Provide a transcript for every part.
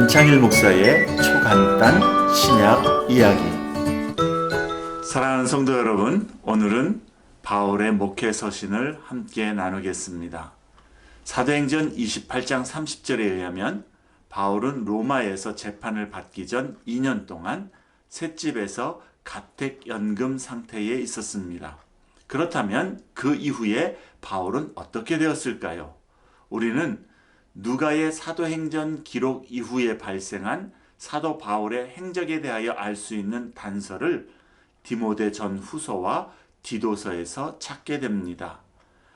안창일 목사의 초간단 신약 이야기. 사랑하는 성도 여러분, 오늘은 바울의 목회 서신을 함께 나누겠습니다. 사도행전 28장 30절에 의하면 바울은 로마에서 재판을 받기 전 2년 동안 셋집에서 가택연금 상태에 있었습니다. 그렇다면 그 이후에 바울은 어떻게 되었을까요? 우리는 누가의 사도행전 기록 이후에 발생한 사도 바울의 행적에 대하여 알 수 있는 단서를 디모데 전 후서와 디도서에서 찾게 됩니다.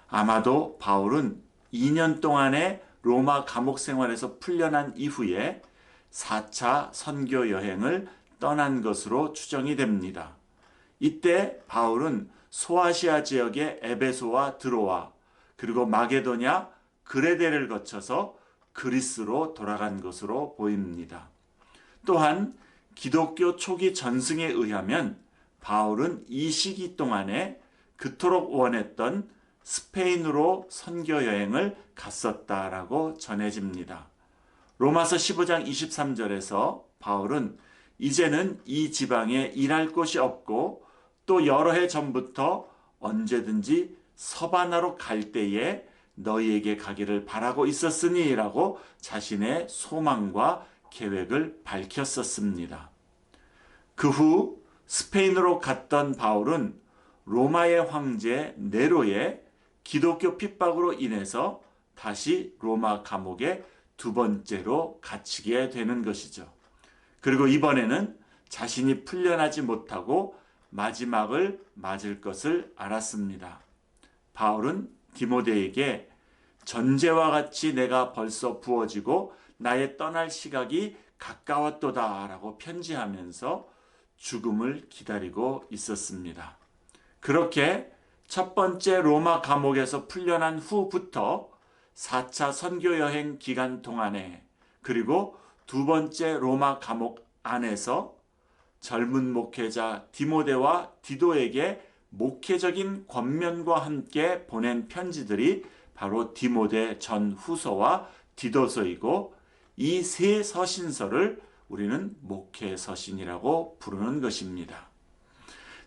아마도 바울은 2년 동안의 로마 감옥 생활에서 풀려난 이후에 4차 선교 여행을 떠난 것으로 추정이 됩니다. 이때 바울은 소아시아 지역의 에베소와 드로아 그리고 마게도냐 그레데를 거쳐서 그리스로 돌아간 것으로 보입니다. 또한 기독교 초기 전승에 의하면 바울은 이 시기 동안에 그토록 원했던 스페인으로 선교 여행을 갔었다라고 전해집니다. 로마서 15장 23절에서 바울은 이제는 이 지방에 일할 곳이 없고 또 여러 해 전부터 언제든지 서바나로 갈 때에 너희에게 가기를 바라고 있었으니 라고 자신의 소망과 계획을 밝혔었습니다. 그 후 스페인으로 갔던 바울은 로마의 황제 네로의 기독교 핍박으로 인해서 다시 로마 감옥에 두 번째로 갇히게 되는 것이죠. 그리고 이번에는 자신이 풀려나지 못하고 마지막을 맞을 것을 알았습니다. 바울은 디모데에게 전제와 같이 내가 벌써 부어지고 나의 떠날 시각이 가까웠도다 라고 편지하면서 죽음을 기다리고 있었습니다. 그렇게 첫 번째 로마 감옥에서 풀려난 후부터 4차 선교 여행 기간 동안에 그리고 두 번째 로마 감옥 안에서 젊은 목회자 디모데와 디도에게 목회적인 권면과 함께 보낸 편지들이 바로 디모데 전 후서와 디도서이고 이 세 서신서를 우리는 목회 서신이라고 부르는 것입니다.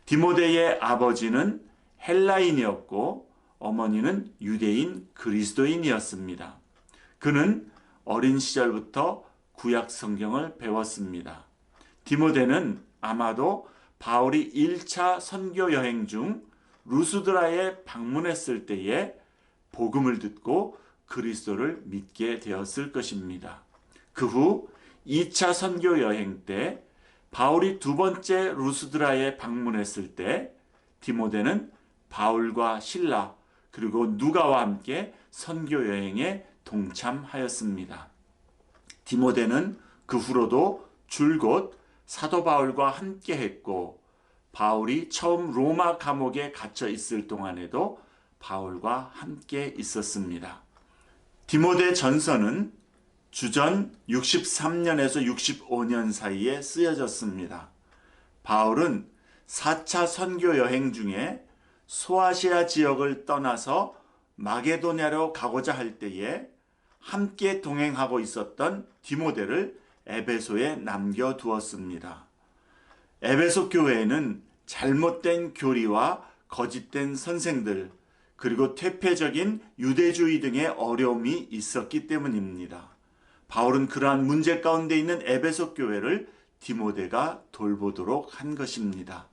디모데의 아버지는 헬라인이었고 어머니는 유대인 그리스도인이었습니다. 그는 어린 시절부터 구약 성경을 배웠습니다. 디모데는 아마도 바울이 1차 선교 여행 중 루스드라에 방문했을 때에 복음을 듣고 그리스도를 믿게 되었을 것입니다. 그 후 2차 선교 여행 때 바울이 두 번째 루스드라에 방문했을 때 디모데는 바울과 실라 그리고 누가와 함께 선교 여행에 동참하였습니다. 디모데는 그 후로도 줄곧 사도 바울과 함께 했고 바울이 처음 로마 감옥에 갇혀 있을 동안에도 바울과 함께 있었습니다. 디모데 전서는 주전 63년에서 65년 사이에 쓰여졌습니다. 바울은 4차 선교 여행 중에 소아시아 지역을 떠나서 마게도냐로 가고자 할 때에 함께 동행하고 있었던 디모데를 에베소에 남겨두었습니다. 에베소 교회에는 잘못된 교리와 거짓된 선생들 그리고 퇴폐적인 유대주의 등의 어려움이 있었기 때문입니다. 바울은 그러한 문제 가운데 있는 에베소 교회를 디모데가 돌보도록 한 것입니다.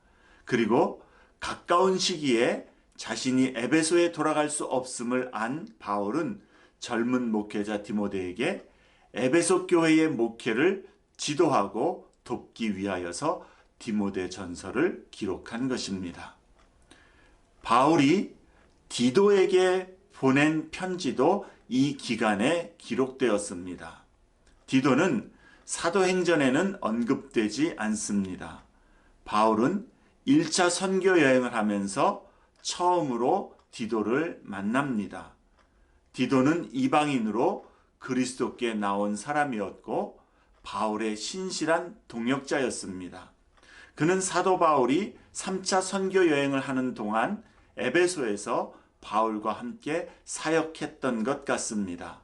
그리고 가까운 시기에 자신이 에베소에 돌아갈 수 없음을 안 바울은 젊은 목회자 디모데에게 에베소 교회의 목회를 지도하고 돕기 위하여서 디모데 전서를 기록한 것입니다. 바울이 디도에게 보낸 편지도 이 기간에 기록되었습니다. 디도는 사도행전에는 언급되지 않습니다. 바울은 1차 선교 여행을 하면서 처음으로 디도를 만납니다. 디도는 이방인으로 그리스도께 나온 사람이었고 바울의 신실한 동역자였습니다. 그는 사도 바울이 3차 선교 여행을 하는 동안 에베소에서 바울과 함께 사역했던 것 같습니다.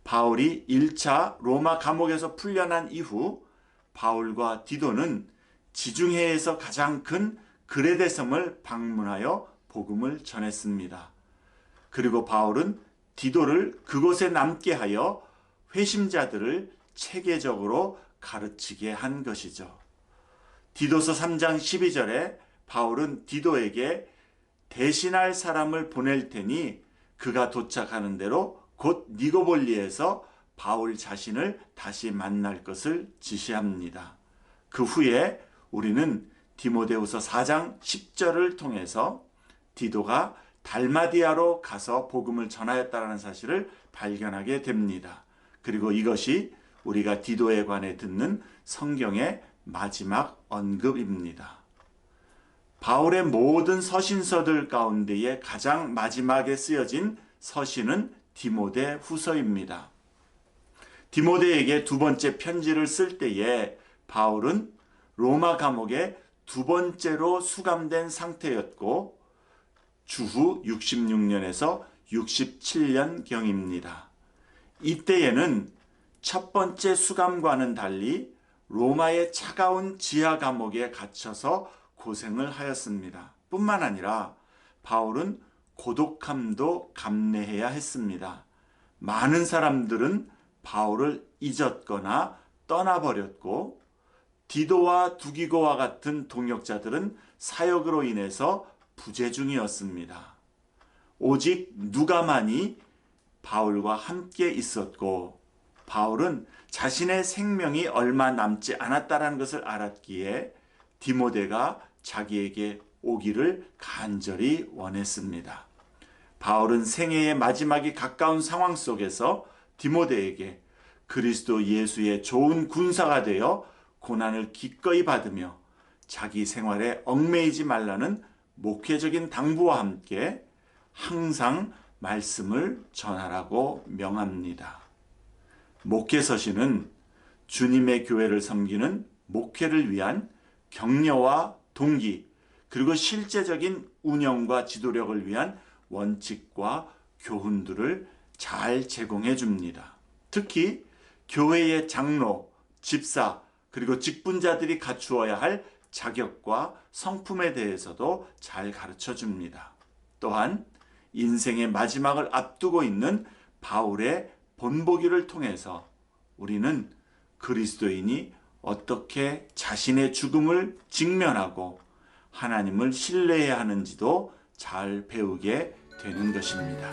바울이 1차 로마 감옥에서 풀려난 이후 바울과 디도는 지중해에서 가장 큰 그레데 섬을 방문하여 복음을 전했습니다. 그리고 바울은 디도를 그곳에 남게 하여 회심자들을 체계적으로 가르치게 한 것이죠. 디도서 3장 12절에 바울은 디도에게 대신할 사람을 보낼 테니 그가 도착하는 대로 곧 니고볼리에서 바울 자신을 다시 만날 것을 지시합니다. 그 후에 우리는 디모데후서 4장 10절을 통해서 디도가 달마디아로 가서 복음을 전하였다는 사실을 발견하게 됩니다. 그리고 이것이 우리가 디도에 관해 듣는 성경의 마지막 언급입니다. 바울의 모든 서신서들 가운데에 가장 마지막에 쓰여진 서신은 디모데 후서입니다. 디모데에게 두 번째 편지를 쓸 때에 바울은 로마 감옥에 두 번째로 수감된 상태였고 주후 66년에서 67년경입니다. 이때에는 첫 번째 수감과는 달리 로마의 차가운 지하 감옥에 갇혀서 고생을 하였습니다. 뿐만 아니라 바울은 고독함도 감내해야 했습니다. 많은 사람들은 바울을 잊었거나 떠나버렸고 디도와 두기고와 같은 동역자들은 사역으로 인해서 부재 중이었습니다. 오직 누가만이 바울과 함께 있었고 바울은 자신의 생명이 얼마 남지 않았다는 것을 알았기에 디모데가 자기에게 오기를 간절히 원했습니다. 바울은 생애의 마지막이 가까운 상황 속에서 디모데에게 그리스도 예수의 좋은 군사가 되어 고난을 기꺼이 받으며 자기 생활에 얽매이지 말라는 목회적인 당부와 함께 항상 말씀을 전하라고 명합니다. 목회서신은 주님의 교회를 섬기는 목회를 위한 격려와 동기, 그리고 실제적인 운영과 지도력을 위한 원칙과 교훈들을 잘 제공해 줍니다. 특히 교회의 장로, 집사, 그리고 직분자들이 갖추어야 할 자격과 성품에 대해서도 잘 가르쳐 줍니다. 또한 인생의 마지막을 앞두고 있는 바울의 본보기를 통해서 우리는 그리스도인이 어떻게 자신의 죽음을 직면하고 하나님을 신뢰해야 하는지도 잘 배우게 되는 것입니다.